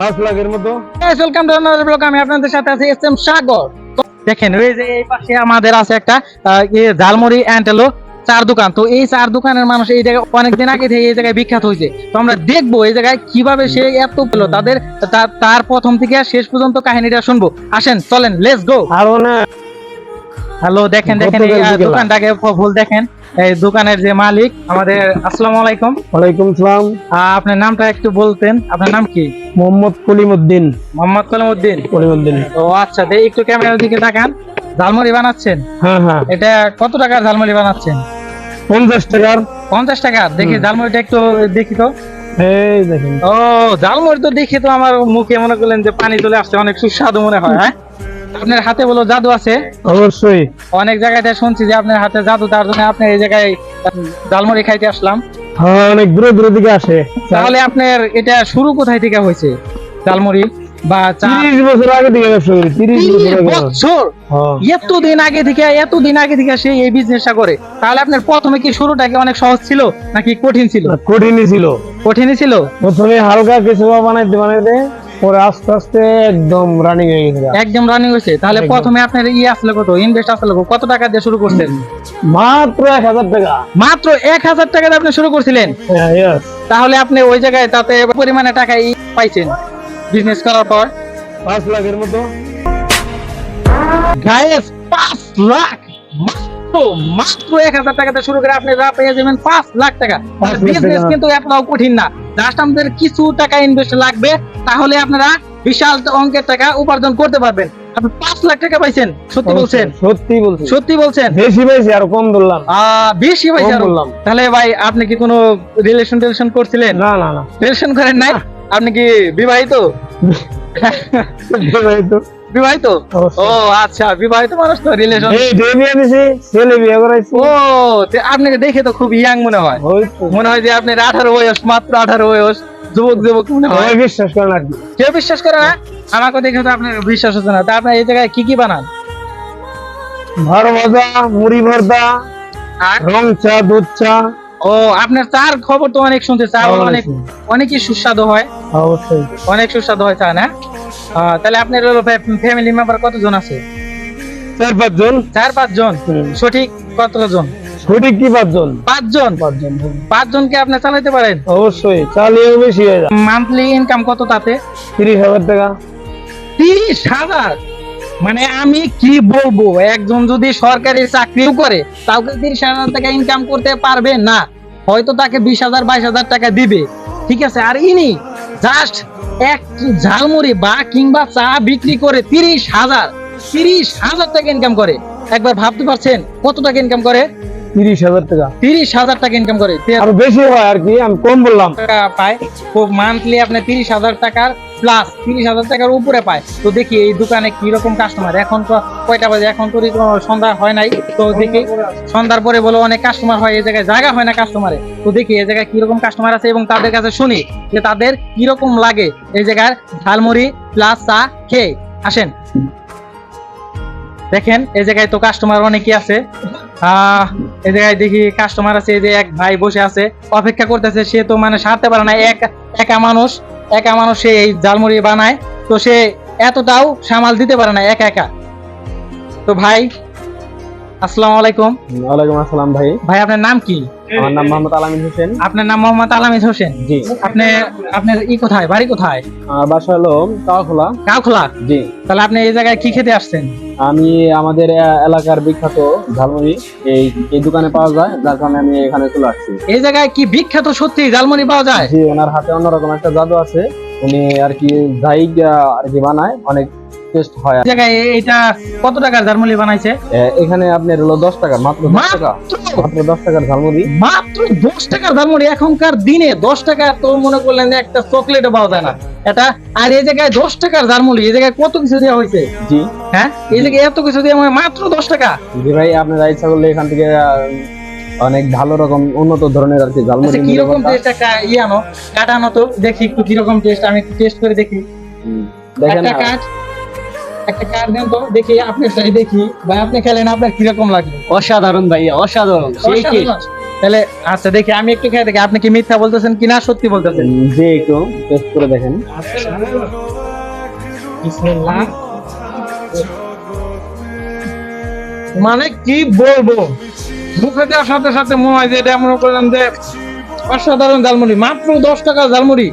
5 লাখের মতো। Welcome to another blog. আমি আপনাদের সাথে আছি এস এম সাগর। দেখেন ওই যে এই পাশে আমাদের আছে একটা ঝালমুড়ি অ্যান্টেলো চার দোকান। তো এই চার দোকানের মানুষ এই জায়গায় অনেকদিন আগে থেকে এই জায়গায় বিখ্যাত হয়েছে। তো আমরা দেখবো এই জায়গায় কিভাবে সে এত পেলো, তাদের তার প্রথম থেকে শেষ পর্যন্ত কাহিনীটা শুনবো। আসেন চলেন, লেটস গো। আরো না হ্যালো, দেখেন দেখেন এই দোকানটাকে ভুল দেখেন। এই দোকানের যে মালিক আমাদের, আসসালামু আলাইকুম। ওয়ালাইকুম সালাম। আপনার নামটা একটু বলতেন, আপনার নাম কি? মোহাম্মদ কলিমউদ্দিন। মোহাম্মদ কলিমউদ্দিন। ও আচ্ছা, একটু ক্যামেরার দিকে তাকান। ঝালমুড়ি বানাচ্ছেন? হ্যাঁ হ্যাঁ। এটা কত টাকার ঝালমুড়ি বানাচ্ছেন? 50 টাকার। 50 টাকা। দেখি ঝালমুড়িটা একটু দেখি তো। এই দেখেন। ও ঝালমুড়ি তো দেখি তো আমার মুখে মনে করলেন যে পানি চলে আসছে, অনেক সুস্বাদু মনে হয়। হ্যাঁ, আপনার হাতে বলো জাদু আছে? অবশ্যই। অনেক জায়গাতে শুনছি যে আপনার হাতে জাদু, তার জন্য আপনি এই জায়গায় ঝালমুড়ি খাইতে আসলাম। হ্যাঁ, অনেক দূরে দূরে থেকে আসে। তাহলে আপনার এটা শুরু কোথায় থেকে হয়েছে ঝালমুড়ি বা চা? 30 বছর আগে থেকে ব্যবসা করি। 30 বছর আগে। হ্যাঁ। এতদিন আগে থেকে সে এই বিজনেসটা করে। তাহলে আপনার প্রথমে কি শুরুটা কি অনেক সহজ ছিল নাকি কঠিন ছিল? কঠিনই ছিল। কঠিনই ছিল। প্রথমে হালকা কিছু বানাইতে পরে আস্তে আস্তে একদম রানিং হয়ে গেছে। একদম রানিং হয়েছে। তাহলে প্রথমে আপনার আসলে কত ইনভেস্ট আসলে কত টাকা দিয়ে শুরু করছেন? মাত্র 1000 টাকা। মাত্র 1000 টাকা দিয়ে আপনি শুরু করছিলেন? হ্যাঁ, यस। তাহলে আপনি ওই জায়গায় তাতে পরিমাণে টাকা পাইছেন বিজনেস করার পর? 5 লাখের মতো। গায়েস 5 লাখ মাত্র 1000 টাকাতে শুরু করে আপনি যা পেয়ে যাবেন 5 লাখ টাকা। বিজনেস কিন্তু এতটাও কঠিন না, জাস্ট আমাদের কিছু টাকা ইনভেস্ট লাগবে, তাহলে আপনারা বিশাল অঙ্কের টাকা উপার্জন করতে পারবেন। আপনি 5 লাখ টাকা পাইছেন? সত্যি বলছেন? সত্যি বলছেন? বেশি পাইছি আর কম বললাম। বেশি পাইছি আর বললাম। তাহলে ভাই আপনি কি কোনো রিলেশন করছিলেন? না না না, রিলেশন করেন নাই? আপনি কি বিবাহিত? বিবাহিত? ও আচ্ছা, বিবাহিত মানুষ তো রিলেশন। এই বিয়ে দিছি, ছেলে বিয়ে করাইছি। ও আপনাকে দেখে তো খুব ইয়াং মনে হয়। মনে হয় যে আপনার 18 বয়স, মাত্র 18 বয়স, যুবক মনে হয়। বিশ্বাস করে না। কেউ বিশ্বাস করে না? আমাকে দেখে তো আপনার বিশ্বাস হচ্ছে না। তা আপনার এই জায়গায় কি বানান? ভাত ভাজা, মুড়ি ভর্তা, আর রং চা, দুধ চা। ও আপনার চার খবর তো অনেক শুনতে, চা অনেকই সুস্বাদু হয়। অবশ্যই অনেক সুস্বাদু হয় চা, না? তাহলে আপনার ফ্যামিলি মেম্বার কতজন আছে? 4-5 জন। 4-5 জন। সঠিক কতজন? সঠিক কি 5 জন? 5 জন। 5 জনকে আপনি চালাতে পারেন? অবশ্যই, চালিয়েও বেশি হয়ে যায়। মান্থলি ইনকাম কত তাতে? 30,000 টাকা। 30,000? মানে আমি কি বলবো, একজন যদি সরকারি চাকরি করে তাকে 30,000 টাকা ইনকাম করতে পারবে না, হয়তো তাকে 20,000 22,000 টাকা দিবে, ঠিক আছে। আর ইনি জাস্ট এক ঝালমুড়ি বা কিংবা চা বিক্রি করে 30,000 টাকা ইনকাম করে। একবার ভাবতে পারছেন কত টাকা ইনকাম করে? 30,000 টাকা। 30,000 টাকা ইনকাম করে। আর বেশি হয় আর কি, আমি কম বললাম। টাকা পায় মান্থলি আপনি 30,000 টাকার প্লাস 30,000 টাকার উপরে পায়। তো দেখি এই দোকানে কি রকম কাস্টমার। এখন তো কয়টা বাজে? এখন তো সন্ধ্যা হয় নাই। তো দেখি সন্ধ্যার পরে বলো অনেক কাস্টমার হয়, এই জায়গায় জায়গা হয় না কাস্টমারে। তো দেখি এই জায়গায় কিরকম কাস্টমার আছে এবং তাদের কাছে শুনি যে তাদের কিরকম লাগে এই জায়গার ঝালমুড়ি প্লাস চা খেয়ে। আসেন দেখেন এই জায়গায় তো কাস্টমার অনেকই আছে। এই জায়গায় দেখি কাস্টমার আছে, এই যে এক ভাই বসে আছে অপেক্ষা করতেছে। সে তো মানে সারতে পারে না, একা মানুষ সে এই ঝালমুড়ি বানায়। তো সে এতটাও সামাল দিতে পারে না একা। তো ভাই আসসালামু আলাইকুম। ওয়ালাইকুম আসসালাম। ভাই আপনার নাম কি? আমার নাম মোহাম্মদ আলামিন হোসেন। আপনার নাম মোহাম্মদ আলামিন হোসেন? জি। আপনার কোথায়, বাড়ি কোথায়? বাসা হলো কাউখোলা। জি। তাহলে আপনি এই জায়গায় কি খেতে আসছেন? আমি আমাদের এলাকার বিখ্যাত ঝালমুড়ি এই দোকানে পাওয়া যায়, যার কারণে আমি এখানে চলে আসছি। এই জায়গায় কি বিখ্যাত সত্যি ঝালমুড়ি পাওয়া যায়? জি, ওনার হাতে অন্যরকম একটা জাদু আছে। উনি আর কি আর কি বানায়, অনেক টেস্ট হয়। জায়গায় এটা কত টাকার ঝালমুড়ি বানাইছে? এখানে আপনার হলো 10 টাকা, মাত্র 10 টাকা। মাত্র 10 টাকার ঝালমুড়ি। মাত্র 10 টাকার ঝালমুড়ি। এখনকার দিনে 10 টাকা তো মনে করলেন একটা চকলেটও পাওয়া যায় না এটা। আর এই জায়গায় 10 টাকার ঝালমুড়ি, এই জায়গায় কত কিছু দেওয়া হয়েছে? জি। হ্যাঁ, এই জায়গায় এত কিছু দেওয়া মাত্র 10 টাকা। জি ভাই, আপনারা ইচ্ছা করলে এখান থেকে অনেক ভালো রকম উন্নত ধরনের আর কি ঝালমুড়ি। কি রকম টেস্ট একটা আনো, কাটানো তো দেখি একটু কি রকম টেস্ট, আমি একটু টেস্ট করে দেখি। দেখেন একটা কাট দেন তো দেখি, আপনি দেখি ভাই, আপনি খেলেন, আপনার কি রকম লাগে? অসাধারণ ভাইয়া, অসাধারণ। সেই টেস্ট, তাহলে আচ্ছা দেখি, আমি একটু খেয়ে দেখি আপনি কি মিথ্যা বলতেছেন কিনা সত্যি বলতেছেন। যে একটু টেস্ট করে দেখেন। বিসমিল্লাহ। মানে কি বলবো, মুখে দেওয়ার সাথে সাথে মনে হয় যে এটা মনে করলাম যে অসাধারণ ঝালমুড়ি, মাত্র 10 টাকা ঝালমুড়ি,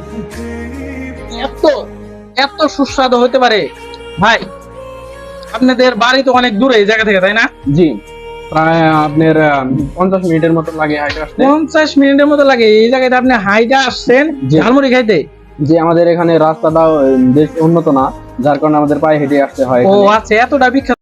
এত এত সুস্বাদু হতে পারে। ভাই আপনাদের বাড়ি তো অনেক দূরে এই জায়গা থেকে, তাই না? জি, প্রায় আপনার 50 মিনিটের মতো লাগে হাইটে আসতে। 50 মিনিটের মতো লাগে এই জায়গায় আপনি হাইটা আসছেন জি। ঝালমুড়ি খাইতে? যে আমাদের এখানে রাস্তাটা বেশ উন্নত না, যার কারণে আমাদের পায়ে হেঁটে আসতে হয় ও এখানে। আচ্ছা, এতটা বিখ্যাত।